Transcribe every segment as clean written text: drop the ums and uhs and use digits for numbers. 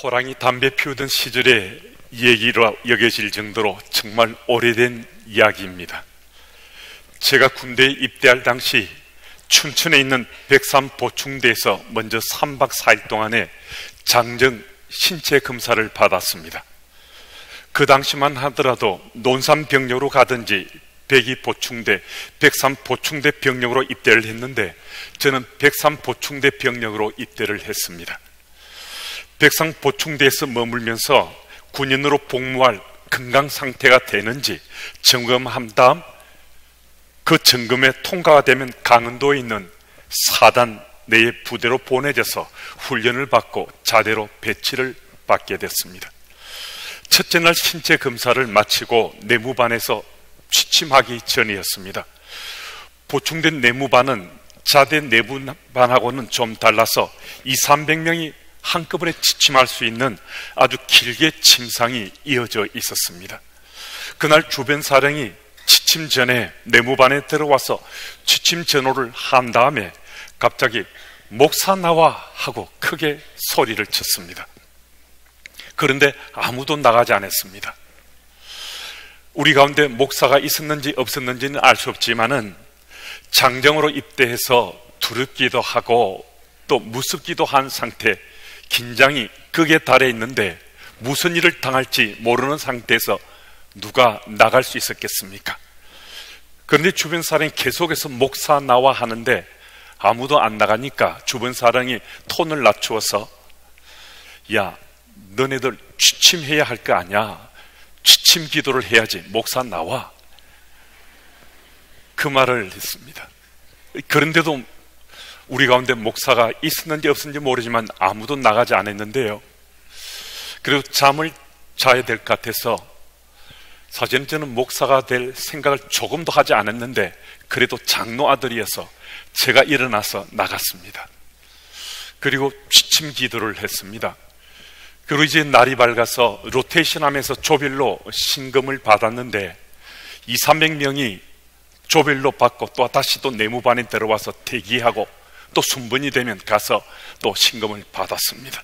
호랑이 담배 피우던 시절의 얘기로 여겨질 정도로 정말 오래된 이야기입니다. 제가 군대에 입대할 당시 춘천에 있는 백삼보충대에서 먼저 3박 4일 동안의 장정 신체 검사를 받았습니다. 그 당시만 하더라도 논산병력으로 가든지 백이보충대, 백삼보충대 병력으로 입대를 했는데 저는 백삼보충대 병력으로 입대를 했습니다. 백삼보충대에서 머물면서 군인으로 복무할 건강 상태가 되는지 점검한 다음 그 점검에 통과가 되면 강원도에 있는 4단 내의 부대로 보내져서 훈련을 받고 자대로 배치를 받게 됐습니다. 첫째 날 신체 검사를 마치고 내무반에서 취침하기 전이었습니다. 보충된 내무반은 자대 내무반하고는 좀 달라서 200~300명이 한꺼번에 취침할 수 있는 아주 길게 침상이 이어져 있었습니다. 그날 주변 사령이 취침 전에 내무반에 들어와서 취침 전호를 한 다음에 갑자기 목사 나와 하고 크게 소리를 쳤습니다. 그런데 아무도 나가지 않았습니다. 우리 가운데 목사가 있었는지 없었는지는 알 수 없지만은 장정으로 입대해서 두렵기도 하고 또 무섭기도 한 상태, 긴장이 극에 달해 있는데 무슨 일을 당할지 모르는 상태에서 누가 나갈 수 있었겠습니까? 그런데 주변 사람이 계속해서 목사 나와 하는데 아무도 안 나가니까 주변 사람이 톤을 낮추어서 야, 너네들 취침해야 할 거 아니야. 취침 기도를 해야지. 목사 나와. 그 말을 했습니다. 그런데도 우리 가운데 목사가 있었는지 없었는지 모르지만 아무도 나가지 않았는데요. 그리고 잠을 자야 될 것 같아서 사실은 저는 목사가 될 생각을 조금도 하지 않았는데 그래도 장로 아들이어서 제가 일어나서 나갔습니다. 그리고 취침 기도를 했습니다. 그리고 이제 날이 밝아서 로테이션 하면서 조별로 신검을 받았는데 200~300명이 조별로 받고 또 다시 또 내무반에 들어와서 대기하고 또 순번이 되면 가서 또 신검을 받았습니다.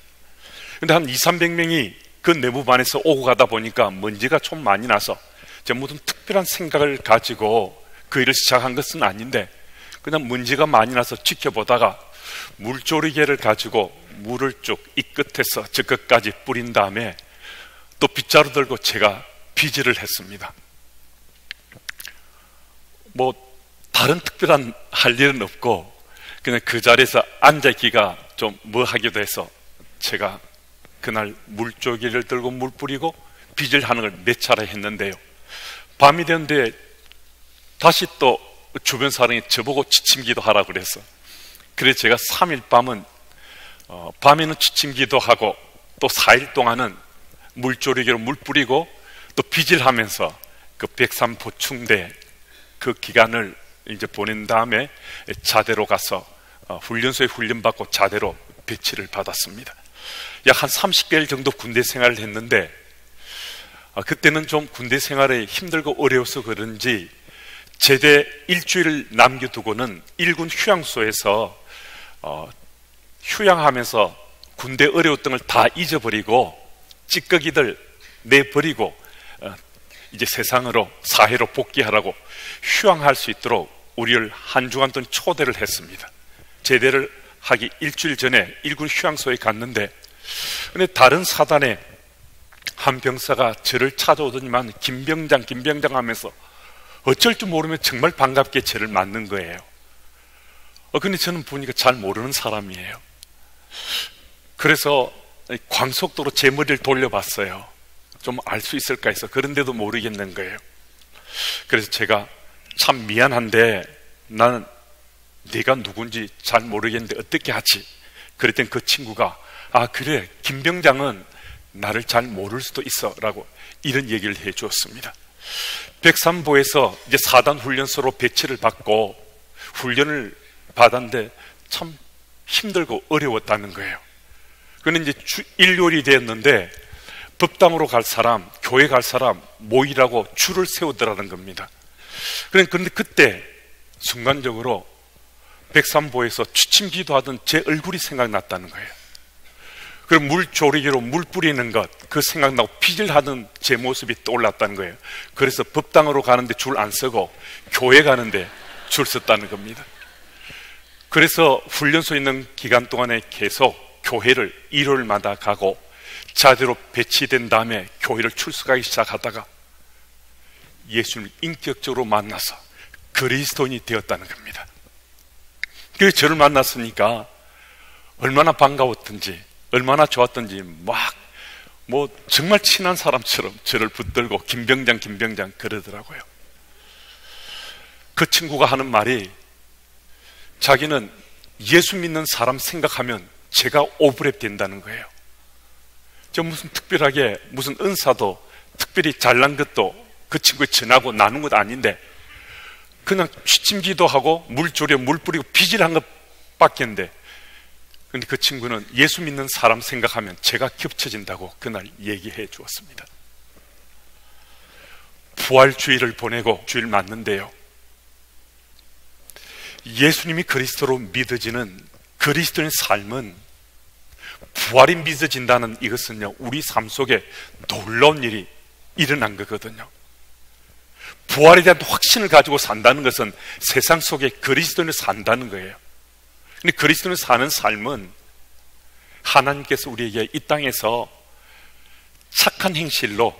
근데 한 200~300명이 그 내무반에서 오고 가다 보니까 먼지가 좀 많이 나서 제가 무슨 특별한 생각을 가지고 그 일을 시작한 것은 아닌데 그냥 먼지가 많이 나서 지켜보다가 물조리개를 가지고 물을 쭉 이 끝에서 저 끝까지 뿌린 다음에 또 빗자루 들고 제가 비지를 했습니다. 뭐 다른 특별한 할 일은 없고 그냥 그 자리에서 앉아있기가 좀 뭐하기도 해서 제가 그날 물조리개를 들고 물 뿌리고 빗을 하는 걸 몇 차례 했는데요. 밤이 됐는데 다시 또 주변 사람이 저보고 취침기도 하라고 그래서 그래서 제가 3일 밤은 밤에는 취침기도 하고 또 4일 동안은 물조리개로 물 뿌리고 또 빗질하면서 그 백삼보충대 그 기간을 이제 보낸 다음에 자대로 가서 훈련소에 훈련받고 자대로 배치를 받았습니다. 약 한 30개월 정도 군대 생활을 했는데 그때는 좀 군대 생활이 힘들고 어려워서 그런지 제대 일주일을 남겨두고는 1군 휴양소에서 휴양하면서 군대 어려웠던 걸 다 잊어버리고 찌꺼기들 내버리고 이제 세상으로 사회로 복귀하라고 휴양할 수 있도록 우리를 한 주간 동안 초대를 했습니다. 제대를 하기 일주일 전에 1군 휴양소에 갔는데 근데 다른 사단에 한 병사가 저를 찾아오더니만 김병장 하면서 어쩔 줄 모르면 정말 반갑게 저를 맞는 거예요. 근데 저는 보니까 잘 모르는 사람이에요. 그래서 광속도로 제 머리를 돌려봤어요. 좀 알 수 있을까 해서. 그런데도 모르겠는 거예요. 그래서 제가 참 미안한데 나는 네가 누군지 잘 모르겠는데 어떻게 하지? 그랬더니 그 친구가 아 그래 김병장은 나를 잘 모를 수도 있어 라고 이런 얘기를 해 주었습니다. 백삼보에서 이제 4단 훈련소로 배치를 받고 훈련을 받았는데 참 힘들고 어려웠다는 거예요. 그런데 이제 일요일이 되었는데 법당으로 갈 사람, 교회 갈 사람 모이라고 줄을 세우더라는 겁니다. 그런데 그때 순간적으로 백삼보에서 취침 기도하던 제 얼굴이 생각났다는 거예요. 그럼 물조리기로 물 뿌리는 것, 그 생각나고 피질하던 제 모습이 떠올랐다는 거예요. 그래서 법당으로 가는데 줄 안 서고 교회 가는데 줄 섰다는 겁니다. 그래서 훈련소에 있는 기간 동안에 계속 교회를 일요일마다 가고 자대로 배치된 다음에 교회를 출석하기 시작하다가 예수님을 인격적으로 만나서 그리스도인이 되었다는 겁니다. 그래서 저를 만났으니까 얼마나 반가웠던지, 얼마나 좋았던지 뭐 정말 친한 사람처럼 저를 붙들고 김병장 그러더라고요. 그 친구가 하는 말이, 자기는 예수 믿는 사람 생각하면 제가 오버랩 된다는 거예요. 저 무슨 특별하게 무슨 은사도 특별히 잘난 것도 그 친구에 전하고 나눈 것 아닌데 그냥 취침기도 하고 물 졸여 물 뿌리고 비질한 것밖에인데, 근데 그 친구는 예수 믿는 사람 생각하면 제가 겹쳐진다고 그날 얘기해 주었습니다. 부활주의를 보내고 주일 맞는데요, 예수님이 그리스도로 믿어지는 그리스도의 삶은, 부활이 믿어진다는 이것은요, 우리 삶 속에 놀라운 일이 일어난 거거든요. 부활에 대한 확신을 가지고 산다는 것은 세상 속에 그리스도인을 산다는 거예요. 근데 그리스도인을 사는 삶은 하나님께서 우리에게 이 땅에서 착한 행실로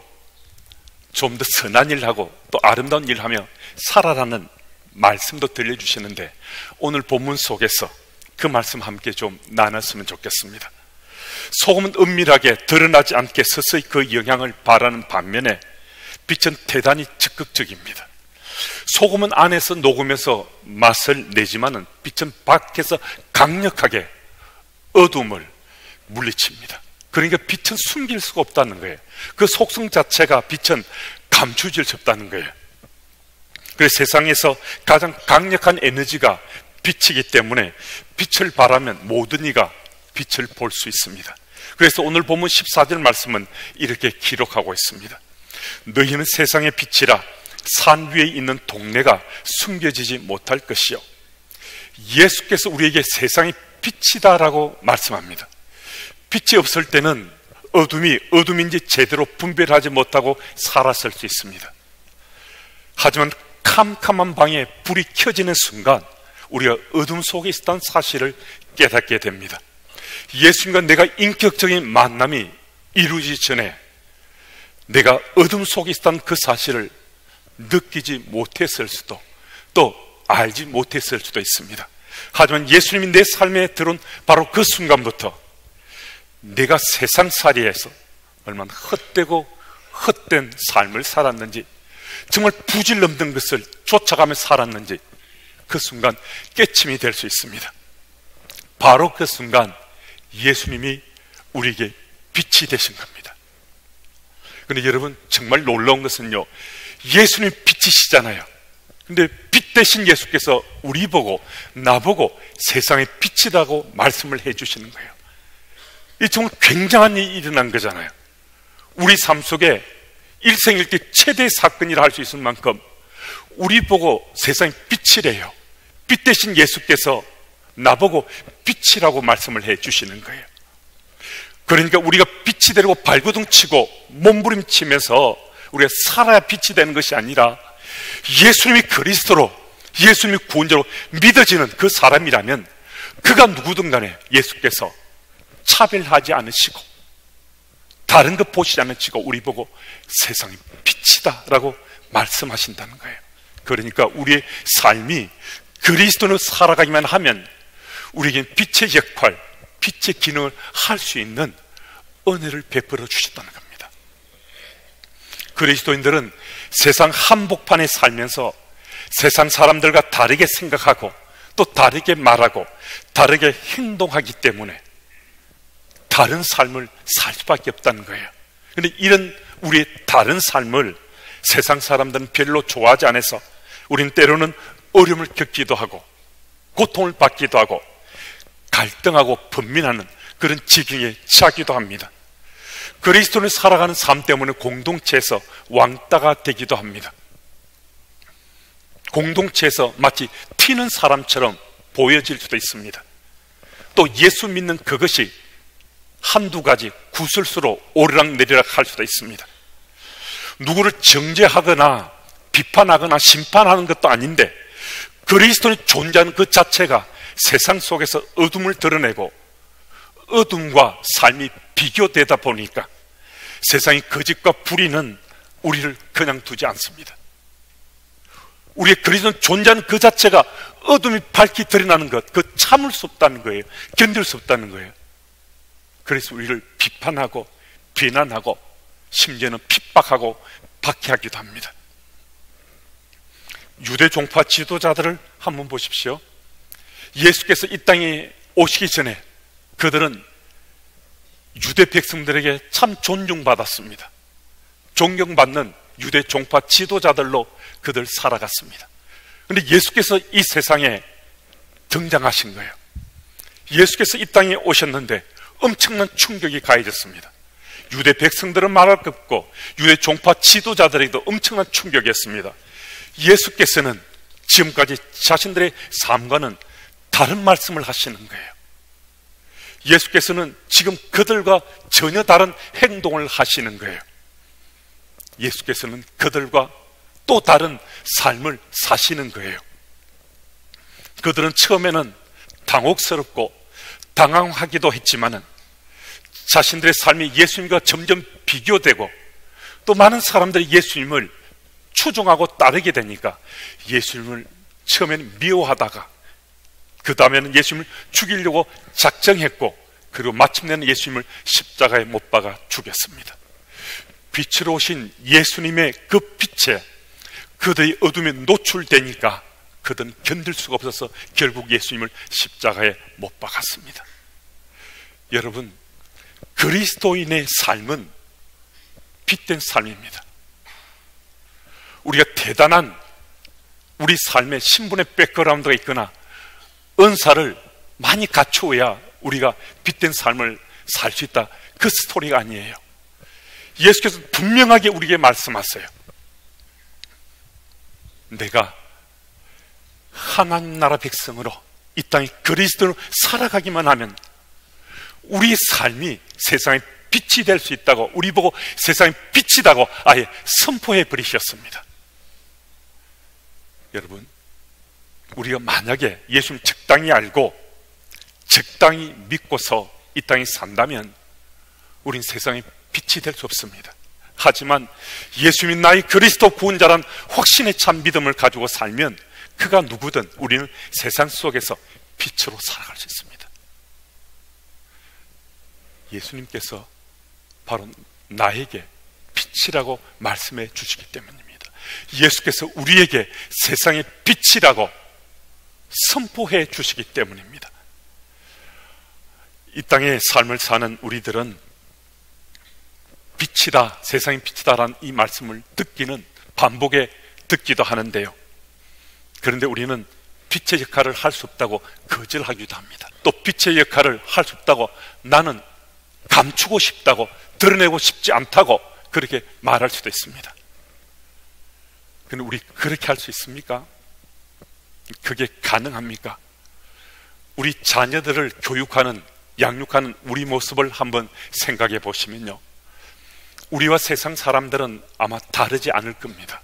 좀 더 선한 일을 하고 또 아름다운 일을 하며 살아라는 말씀도 들려주시는데, 오늘 본문 속에서 그 말씀 함께 좀 나눴으면 좋겠습니다. 소금은 은밀하게 드러나지 않게 서서히 그 영향을 발하는 반면에 빛은 대단히 적극적입니다. 소금은 안에서 녹으면서 맛을 내지만은 빛은 밖에서 강력하게 어둠을 물리칩니다. 그러니까 빛은 숨길 수가 없다는 거예요. 그 속성 자체가 빛은 감추질 수 없다는 거예요. 그래서 세상에서 가장 강력한 에너지가 빛이기 때문에 빛을 발하면 모든 이가 빛을 볼 수 있습니다. 그래서 오늘 본문 14절 말씀은 이렇게 기록하고 있습니다. 너희는 세상의 빛이라 산 위에 있는 동네가 숨겨지지 못할 것이요. 예수께서 우리에게 세상의 빛이다라고 말씀합니다. 빛이 없을 때는 어둠이 어둠인지 제대로 분별하지 못하고 살았을 수 있습니다. 하지만 캄캄한 방에 불이 켜지는 순간 우리가 어둠 속에 있었다는 사실을 깨닫게 됩니다. 예수님과 내가 인격적인 만남이 이루어지기 전에 내가 어둠 속에 있었다는 그 사실을 느끼지 못했을 수도, 또 알지 못했을 수도 있습니다. 하지만 예수님이 내 삶에 들어온 바로 그 순간부터 내가 세상살이에서 얼마나 헛되고 헛된 삶을 살았는지, 정말 부질 넘는 것을 쫓아가며 살았는지 그 순간 깨침이 될 수 있습니다. 바로 그 순간 예수님이 우리에게 빛이 되신 겁니다. 그런데 여러분, 정말 놀라운 것은요, 예수님 빛이시잖아요. 근데 빛 대신 예수께서 우리 보고 나보고 세상의 빛이라고 말씀을 해주시는 거예요. 이 정말 굉장한 일이 일어난 거잖아요. 우리 삶 속에 일생일대 최대의 사건이라 할 수 있을 만큼 우리 보고 세상의 빛이래요. 빛 대신 예수께서 나보고 빛이라고 말씀을 해주시는 거예요. 그러니까 우리가 빛이 되려고 발버둥치고 몸부림치면서 우리가 살아야 빛이 되는 것이 아니라, 예수님이 그리스도로, 예수님이 구원자로 믿어지는 그 사람이라면 그가 누구든 간에 예수께서 차별하지 않으시고 다른 것 보시지 않으시고 우리 보고 세상이 빛이다 라고 말씀하신다는 거예요. 그러니까 우리의 삶이 그리스도로 살아가기만 하면 우리에게 빛의 역할, 빛의 기능을 할 수 있는 은혜를 베풀어 주셨다는 겁니다. 그리스도인들은 세상 한복판에 살면서 세상 사람들과 다르게 생각하고 또 다르게 말하고 다르게 행동하기 때문에 다른 삶을 살 수밖에 없다는 거예요. 그런데 이런 우리의 다른 삶을 세상 사람들은 별로 좋아하지 않아서 우리는 때로는 어려움을 겪기도 하고 고통을 받기도 하고 갈등하고 번민하는 그런 지경에 처하기도 합니다. 그리스도를 살아가는 삶 때문에 공동체에서 왕따가 되기도 합니다. 공동체에서 마치 튀는 사람처럼 보여질 수도 있습니다. 또 예수 믿는 그것이 한두 가지 구설수로 오르락내리락 할 수도 있습니다. 누구를 정죄하거나 비판하거나 심판하는 것도 아닌데 그리스도의 존재하는 그 자체가 세상 속에서 어둠을 드러내고 어둠과 삶이 비교되다 보니까 세상의 거짓과 불의는 우리를 그냥 두지 않습니다. 우리의 그리스도는 존재하는 그 자체가 어둠이 밝히 드러나는 것, 그 참을 수 없다는 거예요. 견딜 수 없다는 거예요. 그래서 우리를 비판하고 비난하고 심지어는 핍박하고 박해하기도 합니다. 유대 종파 지도자들을 한번 보십시오. 예수께서 이 땅에 오시기 전에 그들은 유대 백성들에게 참 존중받았습니다. 존경받는 유대 종파 지도자들로 그들 살아갔습니다. 그런데 예수께서 이 세상에 등장하신 거예요. 예수께서 이 땅에 오셨는데 엄청난 충격이 가해졌습니다. 유대 백성들은 말할 것 없고 유대 종파 지도자들에게도 엄청난 충격이었습니다. 예수께서는 지금까지 자신들의 삶과는 다른 말씀을 하시는 거예요. 예수께서는 지금 그들과 전혀 다른 행동을 하시는 거예요. 예수께서는 그들과 또 다른 삶을 사시는 거예요. 그들은 처음에는 당혹스럽고 당황하기도 했지만은 자신들의 삶이 예수님과 점점 비교되고 또 많은 사람들이 예수님을 추종하고 따르게 되니까 예수님을 처음에는 미워하다가 그 다음에는 예수님을 죽이려고 작정했고 그리고 마침내는 예수님을 십자가에 못 박아 죽였습니다. 빛으로 오신 예수님의 그 빛에 그들의 어둠에 노출되니까 그들은 견딜 수가 없어서 결국 예수님을 십자가에 못 박았습니다. 여러분, 그리스도인의 삶은 빛된 삶입니다. 우리가 대단한 우리 삶의 신분의 백그라운드가 있거나 은사를 많이 갖추어야 우리가 빛된 삶을 살 수 있다, 그 스토리가 아니에요. 예수께서 분명하게 우리에게 말씀하세요. 내가 하나님 나라 백성으로 이 땅에 그리스도로 살아가기만 하면 우리 삶이 세상의 빛이 될 수 있다고, 우리 보고 세상의 빛이다고 아예 선포해 버리셨습니다. 여러분, 우리가 만약에 예수님 적당히 알고 적당히 믿고서 이 땅에 산다면 우린 세상의 빛이 될 수 없습니다. 하지만 예수님이 나의 그리스도 구원자란 확신의 참 믿음을 가지고 살면 그가 누구든 우리는 세상 속에서 빛으로 살아갈 수 있습니다. 예수님께서 바로 나에게 빛이라고 말씀해 주시기 때문입니다. 예수께서 우리에게 세상의 빛이라고 선포해 주시기 때문입니다. 이 땅의 삶을 사는 우리들은 빛이다, 세상의 빛이다라는 이 말씀을 듣기는 반복에 듣기도 하는데요. 그런데 우리는 빛의 역할을 할 수 없다고 거절하기도 합니다. 또 빛의 역할을 할 수 없다고, 나는 감추고 싶다고, 드러내고 싶지 않다고 그렇게 말할 수도 있습니다. 그런데 우리 그렇게 할 수 있습니까? 그게 가능합니까? 우리 자녀들을 교육하는, 양육하는 우리 모습을 한번 생각해 보시면요, 우리와 세상 사람들은 아마 다르지 않을 겁니다.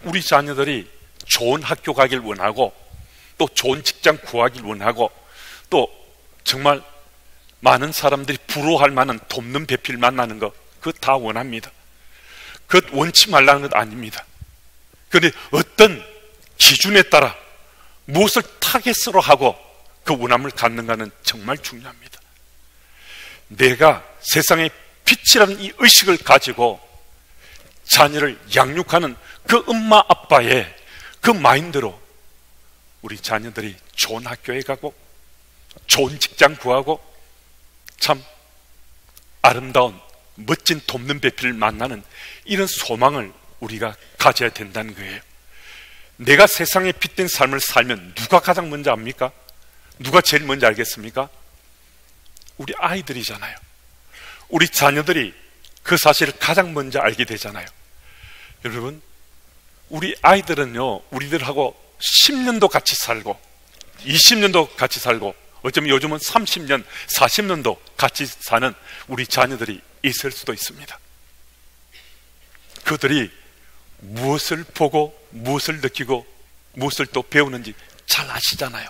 우리 자녀들이 좋은 학교 가길 원하고 또 좋은 직장 구하길 원하고 또 정말 많은 사람들이 부러워할 만한 돕는 배필 만나는 거, 그거 다 원합니다. 그것 원치 말라는 것 아닙니다. 그런데 어떤 기준에 따라 무엇을 타겟으로 하고 그 원함을 갖는가는 정말 중요합니다. 내가 세상의 빛이라는 이 의식을 가지고 자녀를 양육하는 그 엄마 아빠의 그 마인드로 우리 자녀들이 좋은 학교에 가고 좋은 직장 구하고 참 아름다운 멋진 돕는 배필을 만나는 이런 소망을 우리가 가져야 된다는 거예요. 내가 세상에 빛된 삶을 살면 누가 가장 먼저 압니까? 누가 제일 먼저 알겠습니까? 우리 아이들이잖아요. 우리 자녀들이 그 사실을 가장 먼저 알게 되잖아요. 여러분, 우리 아이들은요, 우리들하고 10년도 같이 살고 20년도 같이 살고 어쩌면 요즘은 30년, 40년도 같이 사는 우리 자녀들이 있을 수도 있습니다. 그들이 무엇을 보고 무엇을 느끼고 무엇을 또 배우는지 잘 아시잖아요.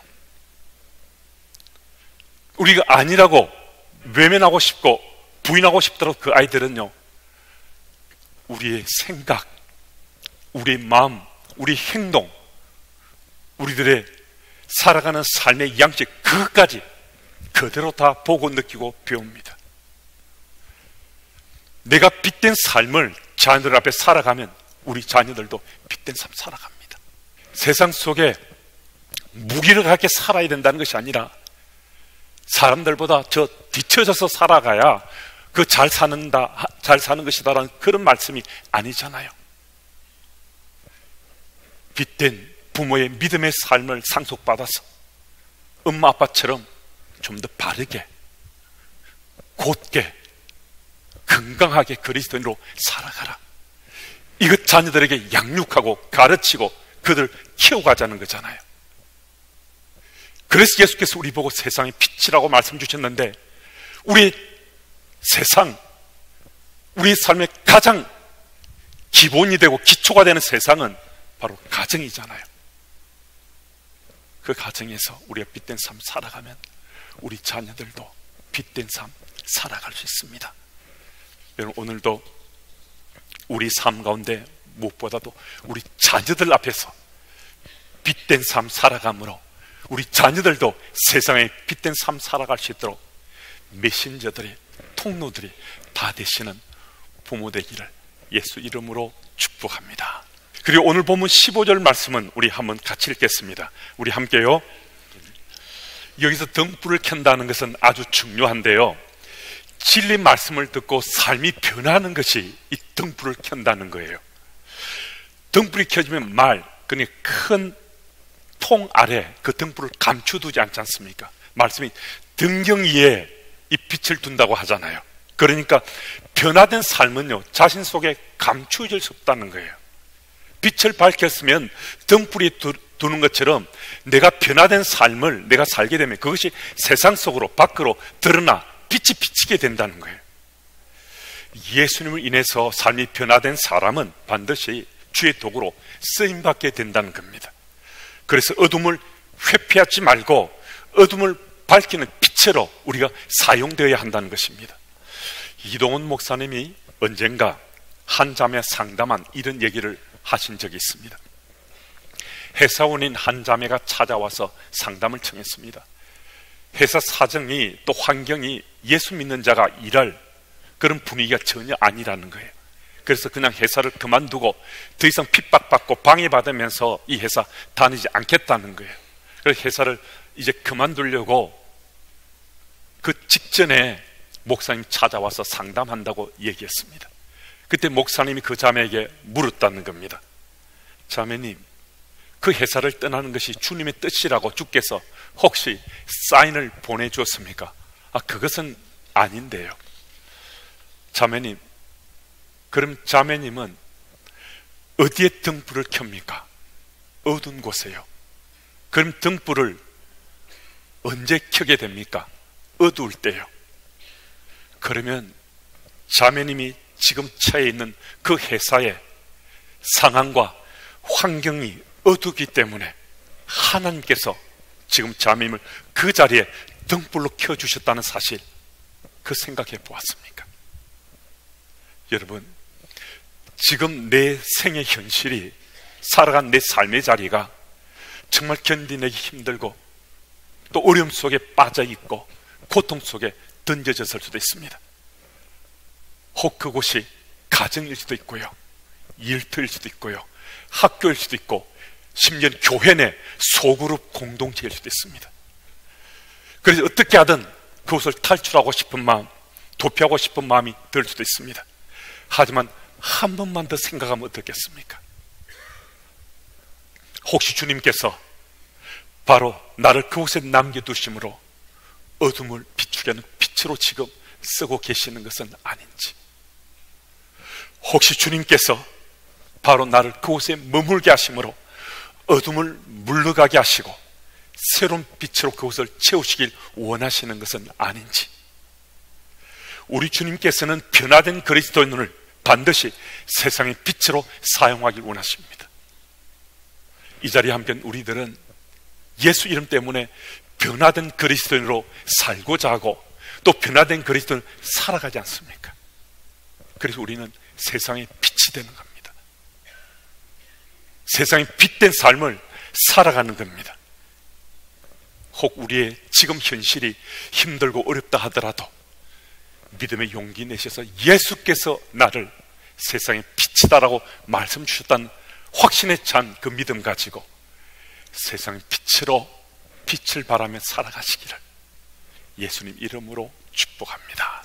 우리가 아니라고 외면하고 싶고 부인하고 싶더라도 그 아이들은요, 우리의 생각, 우리의 마음, 우리 행동, 우리들의 살아가는 삶의 양식, 그것까지 그대로 다 보고 느끼고 배웁니다. 내가 빚된 삶을 자녀들 앞에 살아가면 우리 자녀들도 빚된 삶 살아갑니다. 세상 속에 무기력하게 살아야 된다는 것이 아니라 사람들보다 저 뒤처져서 살아가야 그 잘 사는 것이다라는 그런 말씀이 아니잖아요. 빚된 부모의 믿음의 삶을 상속받아서 엄마 아빠처럼 좀 더 바르게, 곧게, 건강하게 그리스도인으로 살아가라. 이것 자녀들에게 양육하고 가르치고 그들을 키워가자는 거잖아요. 그래서 예수께서 우리 보고 세상의 빛이라고 말씀 주셨는데, 우리 세상, 우리 삶의 가장 기본이 되고 기초가 되는 세상은 바로 가정이잖아요. 그 가정에서 우리가 빚된 삶 살아가면 우리 자녀들도 빚된 삶 살아갈 수 있습니다. 여러분, 오늘도 우리 삶 가운데 무엇보다도 우리 자녀들 앞에서 빚된 삶 살아감으로 우리 자녀들도 세상에 빚된 삶 살아갈 수 있도록 메신저들이, 통로들이 다 되시는 부모 되기를 예수 이름으로 축복합니다. 그리고 오늘 본문 15절 말씀은 우리 한번 같이 읽겠습니다. 우리 함께요. 여기서 등불을 켠다는 것은 아주 중요한데요, 진리 말씀을 듣고 삶이 변하는 것이 이 등불을 켠다는 거예요. 등불이 켜지면 그러니까 큰 통 아래 그 등불을 감춰두지 않지 않습니까? 말씀이 등경 위에 이 빛을 둔다고 하잖아요. 그러니까 변화된 삶은요, 자신 속에 감추어질 수 없다는 거예요. 빛을 밝혔으면 등불이 두는 것처럼 내가 변화된 삶을 내가 살게 되면 그것이 세상 속으로, 밖으로 드러나 빛이 비치게 된다는 거예요. 예수님을 인해서 삶이 변화된 사람은 반드시 주의 도구로 쓰임받게 된다는 겁니다. 그래서 어둠을 회피하지 말고 어둠을 밝히는 빛으로 우리가 사용되어야 한다는 것입니다. 이동훈 목사님이 언젠가 한 자매 상담한 이런 얘기를 하신 적이 있습니다. 회사원인 한 자매가 찾아와서 상담을 청했습니다. 회사 사정이 또 환경이 예수 믿는 자가 일할 그런 분위기가 전혀 아니라는 거예요. 그래서 그냥 회사를 그만두고 더 이상 핍박받고 방해받으면서 이 회사 다니지 않겠다는 거예요. 그래서 회사를 이제 그만두려고 그 직전에 목사님 찾아와서 상담한다고 얘기했습니다. 그때 목사님이 그 자매에게 물었다는 겁니다. 자매님, 그 회사를 떠나는 것이 주님의 뜻이라고 주께서 혹시 사인을 보내주었습니까? 그것은 아닌데요. 자매님, 그럼 자매님은 어디에 등불을 켭니까? 어두운 곳에요. 그럼 등불을 언제 켜게 됩니까? 어두울 때요. 그러면 자매님이 지금 처해 있는 그 회사의 상황과 환경이 어두기 때문에 하나님께서 지금 자매님을 그 자리에 등불로 켜주셨다는 사실, 그 생각해 보았습니까? 여러분, 지금 내 생의 현실이, 살아간 내 삶의 자리가 정말 견디내기 힘들고 또 어려움 속에 빠져있고 고통 속에 던져졌을 수도 있습니다. 혹 그곳이 가정일 수도 있고요, 일터일 수도 있고요, 학교일 수도 있고, 심지어 교회 내 소그룹 공동체일 수도 있습니다. 그래서 어떻게 하든 그것을 탈출하고 싶은 마음, 도피하고 싶은 마음이 들 수도 있습니다. 하지만 한 번만 더 생각하면 어떻겠습니까? 혹시 주님께서 바로 나를 그곳에 남겨두심으로 어둠을 비추게 하는 빛으로 지금 쓰고 계시는 것은 아닌지, 혹시 주님께서 바로 나를 그곳에 머물게 하심으로 어둠을 물러가게 하시고 새로운 빛으로 그곳을 채우시길 원하시는 것은 아닌지, 우리 주님께서는 변화된 그리스도인을 반드시 세상의 빛으로 사용하길 원하십니다. 이 자리에 함께 우리들은 예수 이름 때문에 변화된 그리스도인으로 살고자 하고 또 변화된 그리스도인을 살아가지 않습니까? 그래서 우리는 세상의 빛이 되는 겁니다. 세상의 빛된 삶을 살아가는 겁니다. 혹 우리의 지금 현실이 힘들고 어렵다 하더라도 믿음의 용기 내셔서 예수께서 나를 세상의 빛이다라고 말씀 주셨다는 확신에 찬 그 믿음 가지고 세상의 빛으로 빛을 발하며 살아가시기를 예수님 이름으로 축복합니다.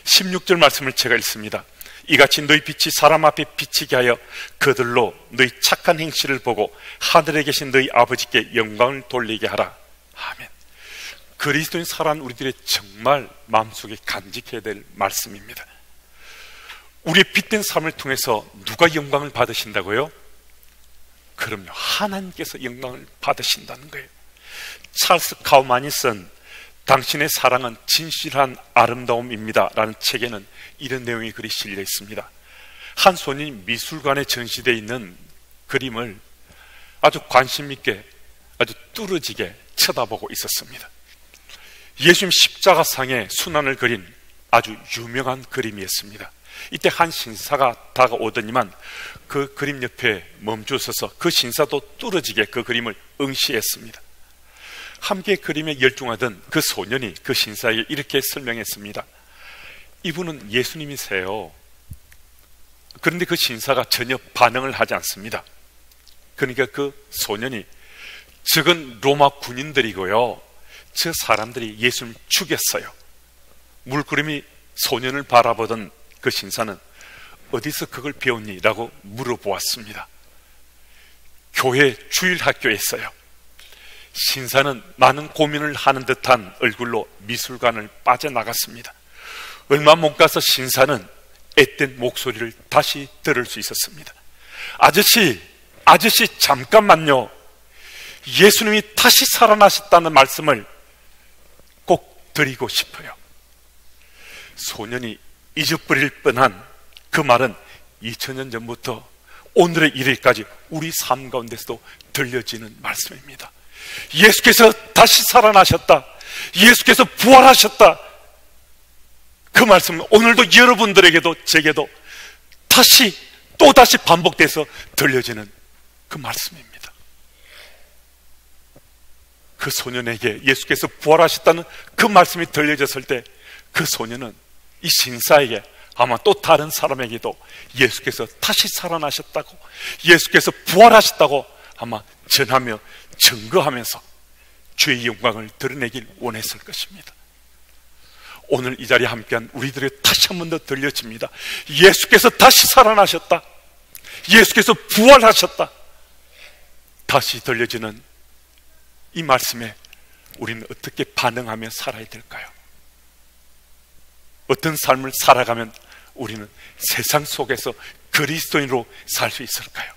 16절 말씀을 제가 읽습니다. 이같이 너희 빛이 사람 앞에 비치게 하여 그들로 너희 착한 행실을 보고 하늘에 계신 너희 아버지께 영광을 돌리게 하라. 아멘. 그리스도인 살아가는 우리들의 정말 마음속에 간직해야 될 말씀입니다. 우리의 빛된 삶을 통해서 누가 영광을 받으신다고요? 그럼요, 하나님께서 영광을 받으신다는 거예요. 찰스 카우만이 쓴 당신의 사랑은 진실한 아름다움입니다 라는 책에는 이런 내용의 글이 실려 있습니다. 한 소년이 미술관에 전시되어 있는 그림을 아주 관심 있게 아주 뚫어지게 쳐다보고 있었습니다. 예수님 십자가상의 순환을 그린 아주 유명한 그림이었습니다. 이때 한 신사가 다가오더니만 그 그림 옆에 멈추어서 그 신사도 뚫어지게 그 그림을 응시했습니다. 함께 그림에 열중하던 그 소년이 그 신사에게 이렇게 설명했습니다. 이분은 예수님이세요. 그런데 그 신사가 전혀 반응을 하지 않습니다. 그러니까 그 소년이 적은 로마 군인들이고요, 저 사람들이 예수님을 죽였어요. 물끄러미 소년을 바라보던 그 신사는 어디서 그걸 배웠니? 라고 물어보았습니다. 교회 주일학교에서요. 신사는 많은 고민을 하는 듯한 얼굴로 미술관을 빠져나갔습니다. 얼마 못 가서 신사는 앳된 목소리를 다시 들을 수 있었습니다. 아저씨 잠깐만요. 예수님이 다시 살아나셨다는 말씀을 꼭 드리고 싶어요. 소년이 잊어버릴 뻔한 그 말은 2000년 전부터 오늘의 이르기까지 우리 삶 가운데서도 들려지는 말씀입니다. 예수께서 다시 살아나셨다, 예수께서 부활하셨다, 그 말씀은 오늘도 여러분들에게도 제게도 또다시 반복돼서 들려지는 그 말씀입니다. 그 소년에게 예수께서 부활하셨다는 그 말씀이 들려졌을 때 그 소년은 이 신사에게, 아마 또 다른 사람에게도 예수께서 다시 살아나셨다고, 예수께서 부활하셨다고 아마 전하며 증거하면서 주의 영광을 드러내길 원했을 것입니다. 오늘 이 자리에 함께한 우리들에게 다시 한 번 더 들려집니다. 예수께서 다시 살아나셨다, 예수께서 부활하셨다. 다시 들려지는 이 말씀에 우리는 어떻게 반응하며 살아야 될까요? 어떤 삶을 살아가면 우리는 세상 속에서 그리스도인으로 살 수 있을까요?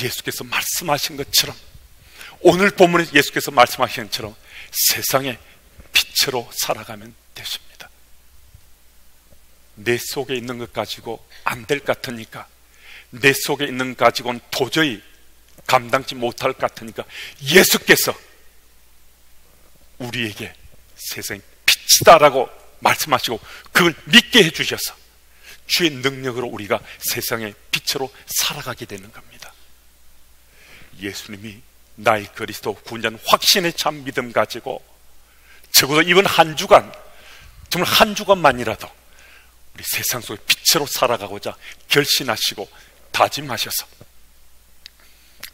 예수께서 말씀하신 것처럼, 오늘 본문에 예수께서 말씀하신 것처럼 세상의 빛으로 살아가면 되십니다. 내 속에 있는 것 가지고 안 될 것 같으니까, 내 속에 있는 것 가지고는 도저히 감당치 못할 것 같으니까 예수께서 우리에게 세상의 빛이다라고 말씀하시고 그걸 믿게 해주셔서 주의 능력으로 우리가 세상의 빛으로 살아가게 되는 겁니다. 예수님이 나의 그리스도 구원자는 확신에 찬 믿음 가지고 적어도 이번 한 주간, 정말 한 주간만이라도 우리 세상 속에 빛으로 살아가고자 결심하시고 다짐하셔서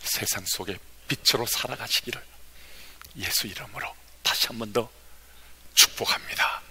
세상 속에 빛으로 살아가시기를 예수 이름으로 다시 한 번 더 축복합니다.